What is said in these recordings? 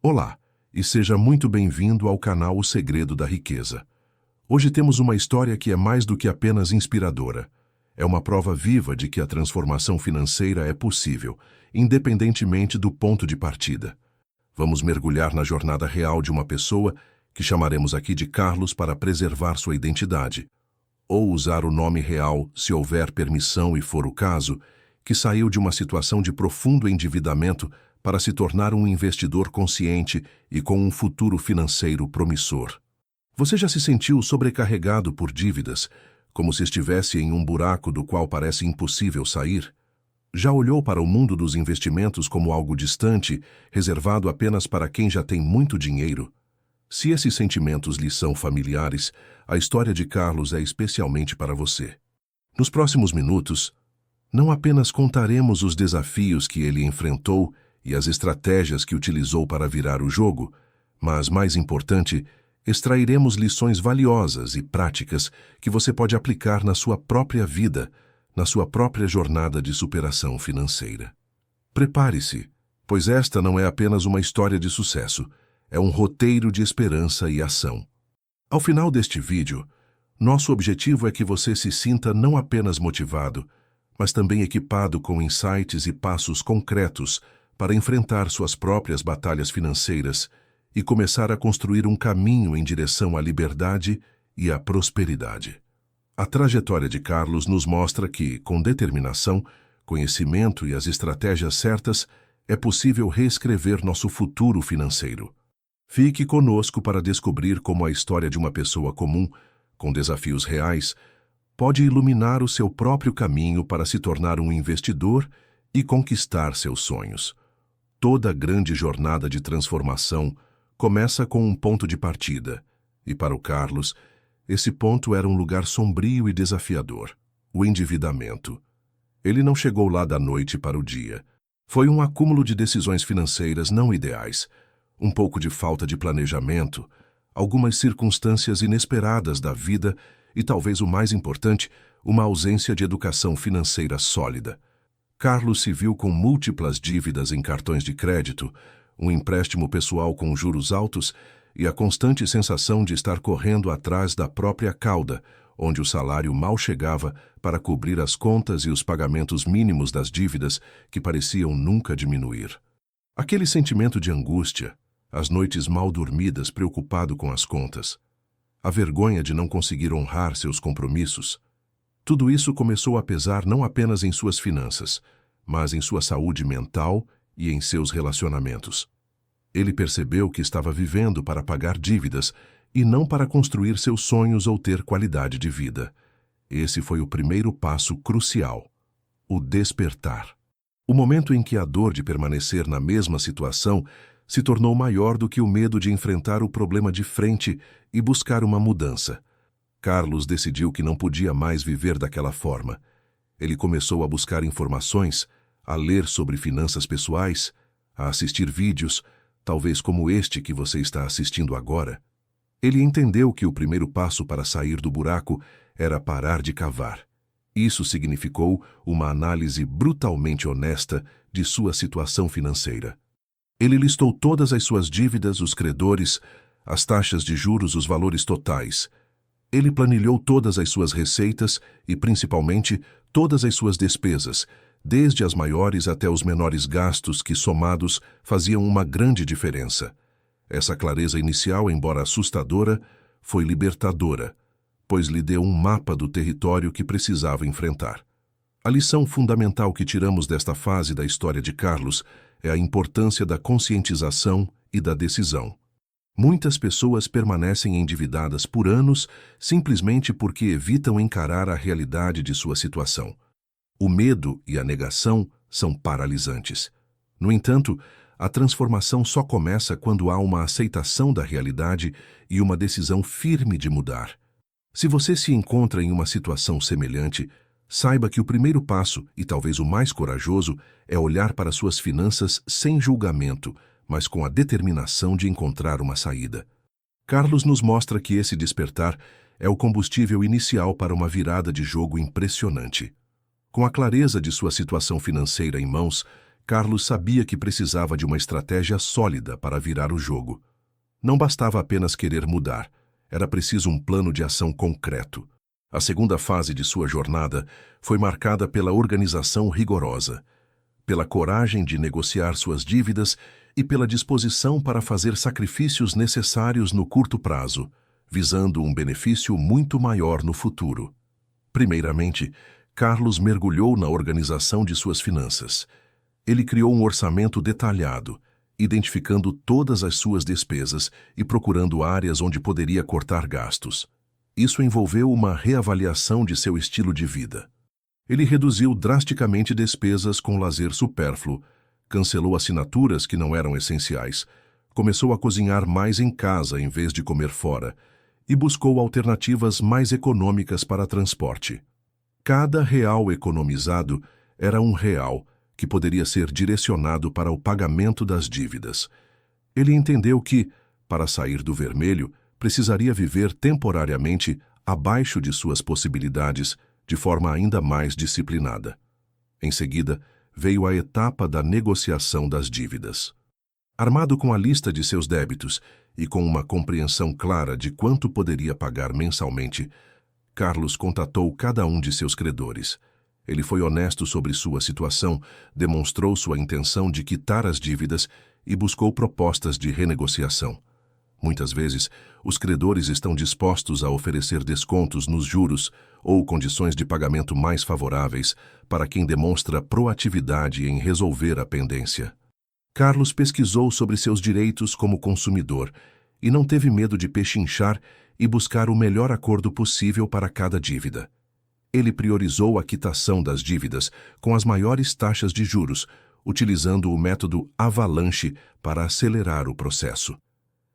Olá, e seja muito bem-vindo ao canal O Segredo da Riqueza. Hoje temos uma história que é mais do que apenas inspiradora. É uma prova viva de que a transformação financeira é possível, independentemente do ponto de partida. Vamos mergulhar na jornada real de uma pessoa que chamaremos aqui de Carlos para preservar sua identidade, ou usar o nome real se houver permissão e for o caso, que saiu de uma situação de profundo endividamento para se tornar um investidor consciente e com um futuro financeiro promissor. Você já se sentiu sobrecarregado por dívidas, como se estivesse em um buraco do qual parece impossível sair? Já olhou para o mundo dos investimentos como algo distante, reservado apenas para quem já tem muito dinheiro? Se esses sentimentos lhe são familiares, a história de Carlos é especialmente para você. Nos próximos minutos, não apenas contaremos os desafios que ele enfrentou e as estratégias que utilizou para virar o jogo, mas, mais importante, extrairemos lições valiosas e práticas que você pode aplicar na sua própria vida, na sua própria jornada de superação financeira. Prepare-se, pois esta não é apenas uma história de sucesso, é um roteiro de esperança e ação. Ao final deste vídeo, nosso objetivo é que você se sinta não apenas motivado, mas também equipado com insights e passos concretos para enfrentar suas próprias batalhas financeiras e começar a construir um caminho em direção à liberdade e à prosperidade. A trajetória de Carlos nos mostra que, com determinação, conhecimento e as estratégias certas, é possível reescrever nosso futuro financeiro. Fique conosco para descobrir como a história de uma pessoa comum, com desafios reais, pode iluminar o seu próprio caminho para se tornar um investidor e conquistar seus sonhos. Toda grande jornada de transformação começa com um ponto de partida, e para o Carlos, esse ponto era um lugar sombrio e desafiador, o endividamento. Ele não chegou lá da noite para o dia. Foi um acúmulo de decisões financeiras não ideais, um pouco de falta de planejamento, algumas circunstâncias inesperadas da vida e, talvez o mais importante, uma ausência de educação financeira sólida. Carlos se viu com múltiplas dívidas em cartões de crédito, um empréstimo pessoal com juros altos e a constante sensação de estar correndo atrás da própria cauda, onde o salário mal chegava para cobrir as contas e os pagamentos mínimos das dívidas que pareciam nunca diminuir. Aquele sentimento de angústia, as noites mal dormidas preocupado com as contas, a vergonha de não conseguir honrar seus compromissos, tudo isso começou a pesar não apenas em suas finanças, mas em sua saúde mental e em seus relacionamentos. Ele percebeu que estava vivendo para pagar dívidas e não para construir seus sonhos ou ter qualidade de vida. Esse foi o primeiro passo crucial, o despertar. O momento em que a dor de permanecer na mesma situação se tornou maior do que o medo de enfrentar o problema de frente e buscar uma mudança. Carlos decidiu que não podia mais viver daquela forma. Ele começou a buscar informações, a ler sobre finanças pessoais, a assistir vídeos, talvez como este que você está assistindo agora. Ele entendeu que o primeiro passo para sair do buraco era parar de cavar. Isso significou uma análise brutalmente honesta de sua situação financeira. Ele listou todas as suas dívidas, os credores, as taxas de juros, os valores totais. Ele planilhou todas as suas receitas e, principalmente, todas as suas despesas, desde as maiores até os menores gastos que, somados, faziam uma grande diferença. Essa clareza inicial, embora assustadora, foi libertadora, pois lhe deu um mapa do território que precisava enfrentar. A lição fundamental que tiramos desta fase da história de Carlos é a importância da conscientização e da decisão. Muitas pessoas permanecem endividadas por anos simplesmente porque evitam encarar a realidade de sua situação. O medo e a negação são paralisantes. No entanto, a transformação só começa quando há uma aceitação da realidade e uma decisão firme de mudar. Se você se encontra em uma situação semelhante, saiba que o primeiro passo, e talvez o mais corajoso, é olhar para suas finanças sem julgamento, mas com a determinação de encontrar uma saída. Carlos nos mostra que esse despertar é o combustível inicial para uma virada de jogo impressionante. Com a clareza de sua situação financeira em mãos, Carlos sabia que precisava de uma estratégia sólida para virar o jogo. Não bastava apenas querer mudar, era preciso um plano de ação concreto. A segunda fase de sua jornada foi marcada pela organização rigorosa, pela coragem de negociar suas dívidas e pela disposição para fazer sacrifícios necessários no curto prazo, visando um benefício muito maior no futuro. Primeiramente, Carlos mergulhou na organização de suas finanças. Ele criou um orçamento detalhado, identificando todas as suas despesas e procurando áreas onde poderia cortar gastos. Isso envolveu uma reavaliação de seu estilo de vida. Ele reduziu drasticamente despesas com lazer supérfluo, cancelou assinaturas que não eram essenciais, começou a cozinhar mais em casa em vez de comer fora e buscou alternativas mais econômicas para transporte. Cada real economizado era um real que poderia ser direcionado para o pagamento das dívidas. Ele entendeu que, para sair do vermelho, precisaria viver temporariamente abaixo de suas possibilidades, de forma ainda mais disciplinada. Em seguida, veio a etapa da negociação das dívidas. Armado com a lista de seus débitos e com uma compreensão clara de quanto poderia pagar mensalmente, Carlos contatou cada um de seus credores. Ele foi honesto sobre sua situação, demonstrou sua intenção de quitar as dívidas e buscou propostas de renegociação. Muitas vezes, os credores estão dispostos a oferecer descontos nos juros ou condições de pagamento mais favoráveis para quem demonstra proatividade em resolver a pendência. Carlos pesquisou sobre seus direitos como consumidor e não teve medo de pechinchar e buscar o melhor acordo possível para cada dívida. Ele priorizou a quitação das dívidas com as maiores taxas de juros, utilizando o método avalanche para acelerar o processo.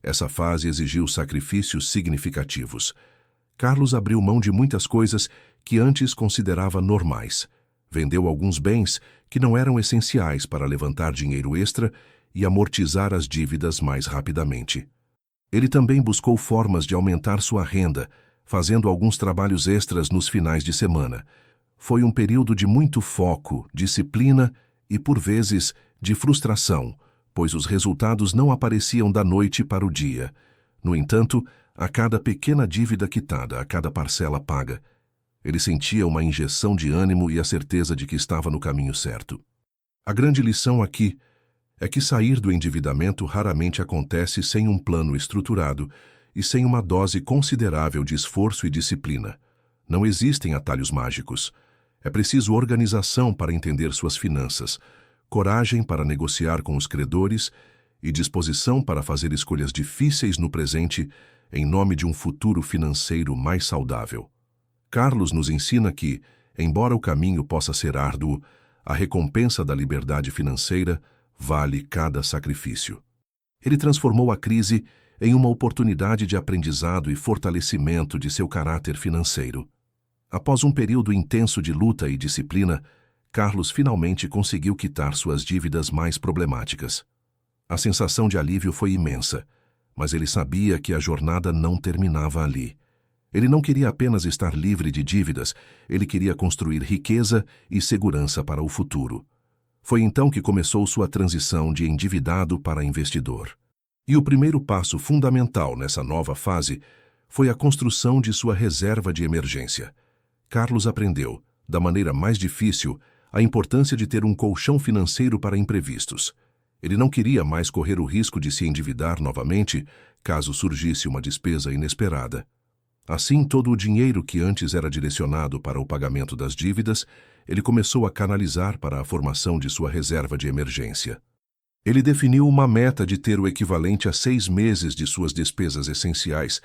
Essa fase exigiu sacrifícios significativos. Carlos abriu mão de muitas coisas que antes considerava normais. Vendeu alguns bens que não eram essenciais para levantar dinheiro extra e amortizar as dívidas mais rapidamente. Ele também buscou formas de aumentar sua renda, fazendo alguns trabalhos extras nos finais de semana. Foi um período de muito foco, disciplina e, por vezes, de frustração, pois os resultados não apareciam da noite para o dia. No entanto, a cada pequena dívida quitada, a cada parcela paga, ele sentia uma injeção de ânimo e a certeza de que estava no caminho certo. A grande lição aqui é que sair do endividamento raramente acontece sem um plano estruturado e sem uma dose considerável de esforço e disciplina. Não existem atalhos mágicos. É preciso organização para entender suas finanças, coragem para negociar com os credores e disposição para fazer escolhas difíceis no presente em nome de um futuro financeiro mais saudável. Carlos nos ensina que, embora o caminho possa ser árduo, a recompensa da liberdade financeira vale cada sacrifício. Ele transformou a crise em uma oportunidade de aprendizado e fortalecimento de seu caráter financeiro. Após um período intenso de luta e disciplina, Carlos finalmente conseguiu quitar suas dívidas mais problemáticas. A sensação de alívio foi imensa, mas ele sabia que a jornada não terminava ali. Ele não queria apenas estar livre de dívidas, ele queria construir riqueza e segurança para o futuro. Foi então que começou sua transição de endividado para investidor. E o primeiro passo fundamental nessa nova fase foi a construção de sua reserva de emergência. Carlos aprendeu, da maneira mais difícil, a importância de ter um colchão financeiro para imprevistos. Ele não queria mais correr o risco de se endividar novamente caso surgisse uma despesa inesperada. Assim, todo o dinheiro que antes era direcionado para o pagamento das dívidas, ele começou a canalizar para a formação de sua reserva de emergência. Ele definiu uma meta de ter o equivalente a 6 meses de suas despesas essenciais,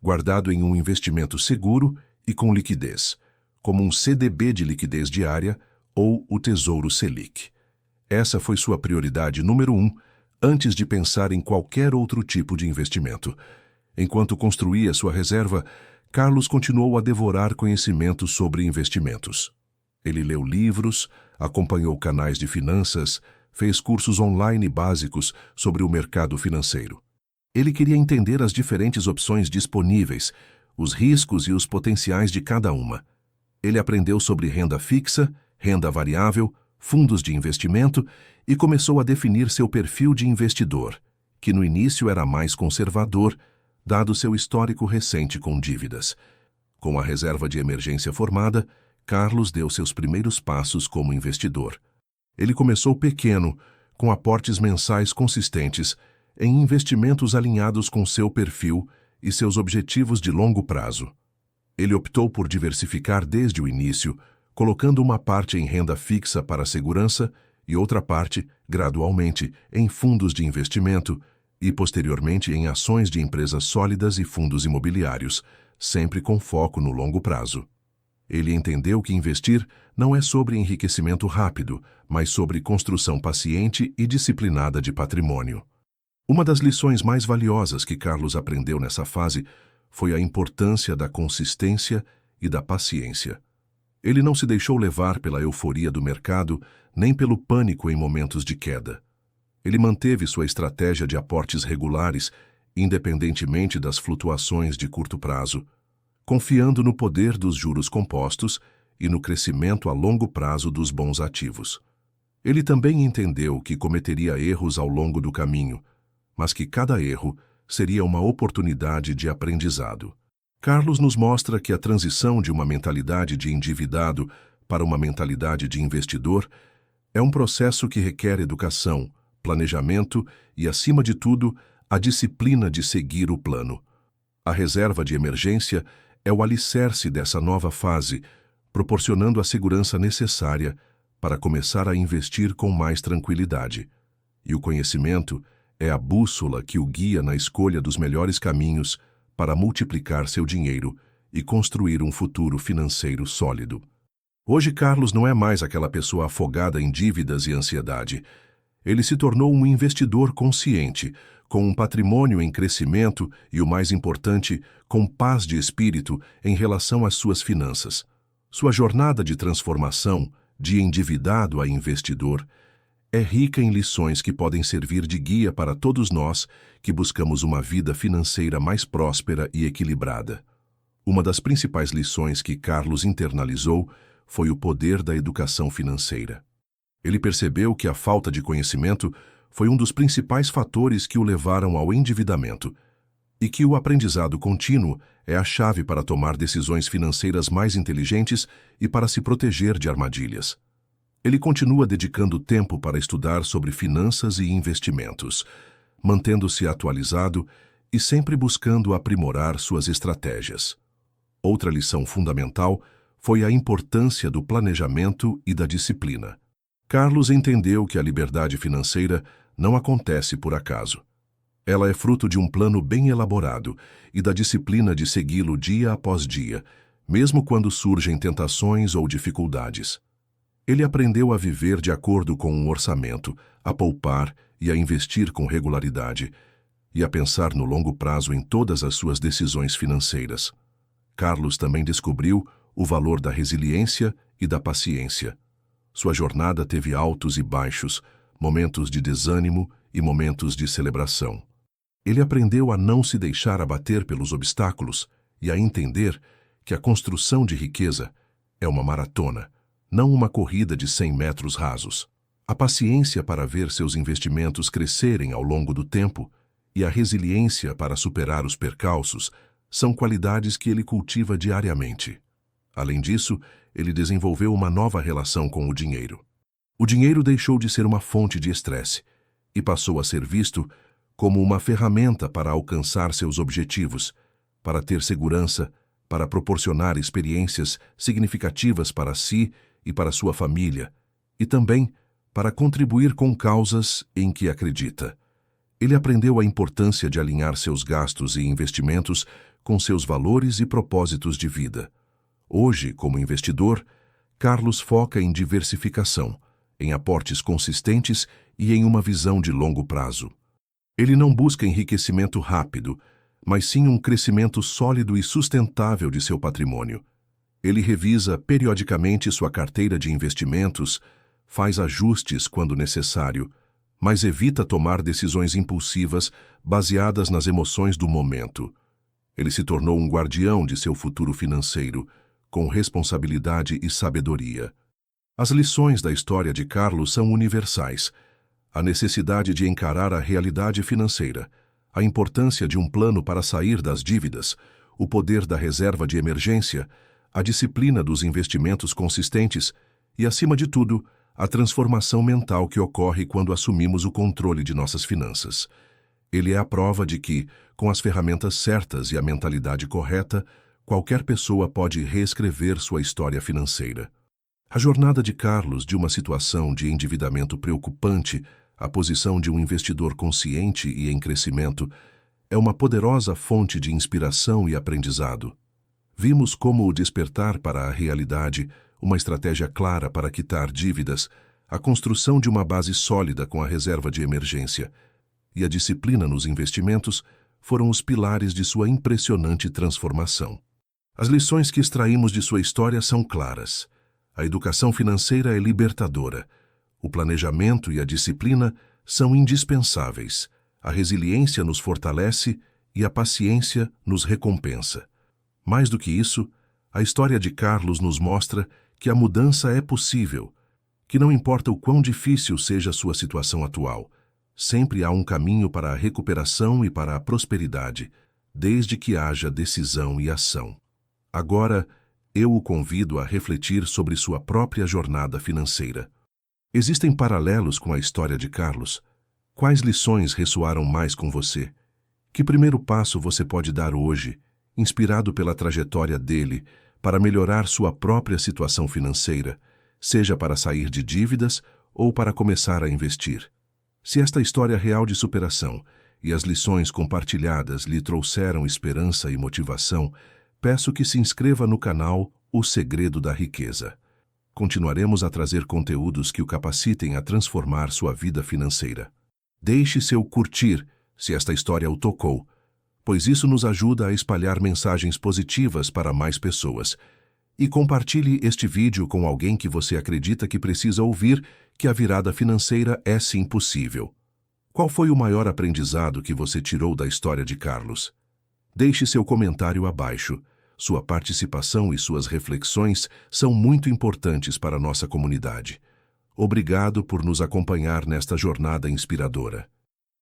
guardado em um investimento seguro e com liquidez, como um CDB de liquidez diária ou o Tesouro Selic. Essa foi sua prioridade número 1, antes de pensar em qualquer outro tipo de investimento. Enquanto construía sua reserva, Carlos continuou a devorar conhecimentos sobre investimentos. Ele leu livros, acompanhou canais de finanças, fez cursos online básicos sobre o mercado financeiro. Ele queria entender as diferentes opções disponíveis, os riscos e os potenciais de cada uma. Ele aprendeu sobre renda fixa, renda variável, fundos de investimento e começou a definir seu perfil de investidor, que no início era mais conservador, dado seu histórico recente com dívidas. Com a reserva de emergência formada, Carlos deu seus primeiros passos como investidor. Ele começou pequeno, com aportes mensais consistentes, em investimentos alinhados com seu perfil e seus objetivos de longo prazo. Ele optou por diversificar desde o início, colocando uma parte em renda fixa para segurança e outra parte, gradualmente, em fundos de investimento e, posteriormente, em ações de empresas sólidas e fundos imobiliários, sempre com foco no longo prazo. Ele entendeu que investir não é sobre enriquecimento rápido, mas sobre construção paciente e disciplinada de patrimônio. Uma das lições mais valiosas que Carlos aprendeu nessa fase foi a importância da consistência e da paciência. Ele não se deixou levar pela euforia do mercado, nem pelo pânico em momentos de queda. Ele manteve sua estratégia de aportes regulares, independentemente das flutuações de curto prazo, confiando no poder dos juros compostos e no crescimento a longo prazo dos bons ativos. Ele também entendeu que cometeria erros ao longo do caminho, mas que cada erro seria uma oportunidade de aprendizado. Carlos nos mostra que a transição de uma mentalidade de endividado para uma mentalidade de investidor é um processo que requer educação, planejamento e, acima de tudo, a disciplina de seguir o plano. A reserva de emergência é o alicerce dessa nova fase, proporcionando a segurança necessária para começar a investir com mais tranquilidade. E o conhecimento é a bússola que o guia na escolha dos melhores caminhos para multiplicar seu dinheiro e construir um futuro financeiro sólido. Hoje, Carlos não é mais aquela pessoa afogada em dívidas e ansiedade. Ele se tornou um investidor consciente, com um patrimônio em crescimento e, o mais importante, com paz de espírito em relação às suas finanças. Sua jornada de transformação, de endividado a investidor, é rica em lições que podem servir de guia para todos nós que buscamos uma vida financeira mais próspera e equilibrada. Uma das principais lições que Carlos internalizou foi o poder da educação financeira. Ele percebeu que a falta de conhecimento foi um dos principais fatores que o levaram ao endividamento e que o aprendizado contínuo é a chave para tomar decisões financeiras mais inteligentes e para se proteger de armadilhas. Ele continua dedicando tempo para estudar sobre finanças e investimentos, mantendo-se atualizado e sempre buscando aprimorar suas estratégias. Outra lição fundamental foi a importância do planejamento e da disciplina. Carlos entendeu que a liberdade financeira não acontece por acaso. Ela é fruto de um plano bem elaborado e da disciplina de segui-lo dia após dia, mesmo quando surgem tentações ou dificuldades. Ele aprendeu a viver de acordo com um orçamento, a poupar e a investir com regularidade, e a pensar no longo prazo em todas as suas decisões financeiras. Carlos também descobriu o valor da resiliência e da paciência. Sua jornada teve altos e baixos, momentos de desânimo e momentos de celebração. Ele aprendeu a não se deixar abater pelos obstáculos e a entender que a construção de riqueza é uma maratona, não uma corrida de 100 metros rasos. A paciência para ver seus investimentos crescerem ao longo do tempo e a resiliência para superar os percalços são qualidades que ele cultiva diariamente. Além disso, ele desenvolveu uma nova relação com o dinheiro. O dinheiro deixou de ser uma fonte de estresse e passou a ser visto como uma ferramenta para alcançar seus objetivos, para ter segurança, para proporcionar experiências significativas para si e para sua família, e também para contribuir com causas em que acredita. Ele aprendeu a importância de alinhar seus gastos e investimentos com seus valores e propósitos de vida. Hoje, como investidor, Carlos foca em diversificação, em aportes consistentes e em uma visão de longo prazo. Ele não busca enriquecimento rápido, mas sim um crescimento sólido e sustentável de seu patrimônio. Ele revisa periodicamente sua carteira de investimentos, faz ajustes quando necessário, mas evita tomar decisões impulsivas baseadas nas emoções do momento. Ele se tornou um guardião de seu futuro financeiro, com responsabilidade e sabedoria. As lições da história de Carlos são universais. A necessidade de encarar a realidade financeira, a importância de um plano para sair das dívidas, o poder da reserva de emergência, a disciplina dos investimentos consistentes e, acima de tudo, a transformação mental que ocorre quando assumimos o controle de nossas finanças. Ele é a prova de que, com as ferramentas certas e a mentalidade correta, qualquer pessoa pode reescrever sua história financeira. A jornada de Carlos de uma situação de endividamento preocupante à posição de um investidor consciente e em crescimento é uma poderosa fonte de inspiração e aprendizado. Vimos como o despertar para a realidade, uma estratégia clara para quitar dívidas, a construção de uma base sólida com a reserva de emergência e a disciplina nos investimentos foram os pilares de sua impressionante transformação. As lições que extraímos de sua história são claras. A educação financeira é libertadora. O planejamento e a disciplina são indispensáveis. A resiliência nos fortalece e a paciência nos recompensa. Mais do que isso, a história de Carlos nos mostra que a mudança é possível, que não importa o quão difícil seja a sua situação atual, sempre há um caminho para a recuperação e para a prosperidade, desde que haja decisão e ação. Agora, eu o convido a refletir sobre sua própria jornada financeira. Existem paralelos com a história de Carlos? Quais lições ressoaram mais com você? Que primeiro passo você pode dar hoje, inspirado pela trajetória dele, para melhorar sua própria situação financeira, seja para sair de dívidas ou para começar a investir? Se esta história real de superação e as lições compartilhadas lhe trouxeram esperança e motivação, peço que se inscreva no canal O Segredo da Riqueza. Continuaremos a trazer conteúdos que o capacitem a transformar sua vida financeira. Deixe seu curtir, se esta história o tocou, pois isso nos ajuda a espalhar mensagens positivas para mais pessoas. E compartilhe este vídeo com alguém que você acredita que precisa ouvir que a virada financeira é sim possível. Qual foi o maior aprendizado que você tirou da história de Carlos? Deixe seu comentário abaixo. Sua participação e suas reflexões são muito importantes para a nossa comunidade. Obrigado por nos acompanhar nesta jornada inspiradora.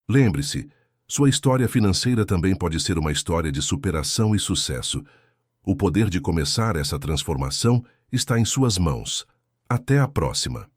Lembre-se, sua história financeira também pode ser uma história de superação e sucesso. O poder de começar essa transformação está em suas mãos. Até a próxima!